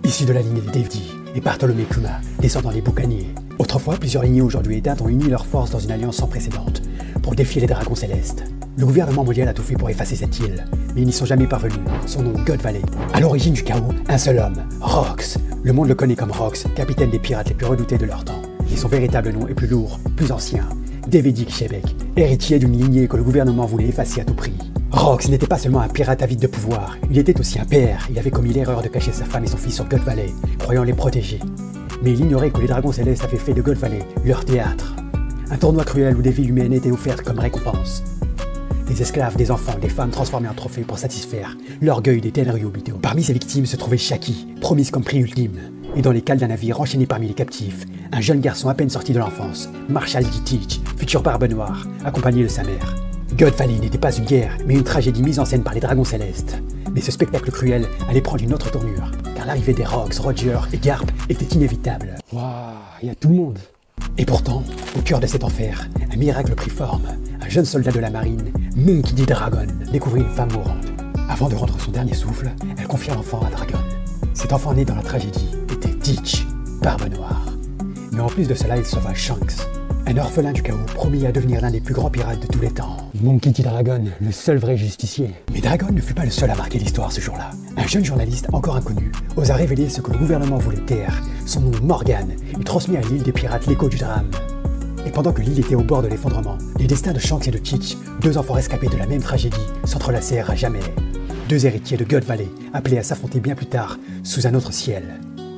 issus de la lignée de Davedi et Bartholomew Kuma, descendant des boucaniers. Autrefois, plusieurs lignées aujourd'hui éteintes ont uni leurs forces dans une alliance sans précédente pour défier les dragons célestes. Le gouvernement mondial a tout fait pour effacer cette île, mais ils n'y sont jamais parvenus. Son nom, God Valley. À l'origine du chaos, un seul homme, Rox. Le monde le connaît comme Rox, capitaine des pirates les plus redoutés de leur temps. Et son véritable nom est plus lourd, plus ancien. Davedi Kshebek, héritier d'une lignée que le gouvernement voulait effacer à tout prix. Rox n'était pas seulement un pirate avide de pouvoir, il était aussi un père. Il avait commis l'erreur de cacher sa femme et son fils sur God Valley, croyant les protéger. Mais il ignorait que les dragons célestes avaient fait de God Valley leur théâtre. Un tournoi cruel où des vies humaines étaient offertes comme récompense. Des esclaves, des enfants, des femmes transformées en trophées pour satisfaire l'orgueil des Tenryu Bito. Parmi ces victimes se trouvait Shaki, promise comme prix ultime. Et dans les cales d'un navire enchaîné parmi les captifs, un jeune garçon à peine sorti de l'enfance, Marshall D. Teach, futur barbe noire, accompagné de sa mère. God Valley n'était pas une guerre, mais une tragédie mise en scène par les dragons célestes. Mais ce spectacle cruel allait prendre une autre tournure, car l'arrivée des Rox, Roger et Garp était inévitable. Waouh, il y a tout le monde. Et pourtant, au cœur de cet enfer, un miracle prit forme. Un jeune soldat de la marine, Monkey D. Dragon, découvrit une femme mourante. Avant de rendre son dernier souffle, elle confia l'enfant à Dragon. Cet enfant né dans la tragédie était Teach, barbe noire. Mais en plus de cela, il sauva Shanks, un orphelin du chaos promis à devenir l'un des plus grands pirates de tous les temps. Monkey D. Dragon, le seul vrai justicier. Mais Dragon ne fut pas le seul à marquer l'histoire ce jour-là. Un jeune journaliste encore inconnu osa révéler ce que le gouvernement voulait taire. Son nom, Morgan, il transmet à l'île des pirates l'écho du drame. Et pendant que l'île était au bord de l'effondrement, les destins de Shanks et de Teach, deux enfants rescapés de la même tragédie, s'entrelacèrent à jamais. Deux héritiers de God Valley, appelés à s'affronter bien plus tard, sous un autre ciel.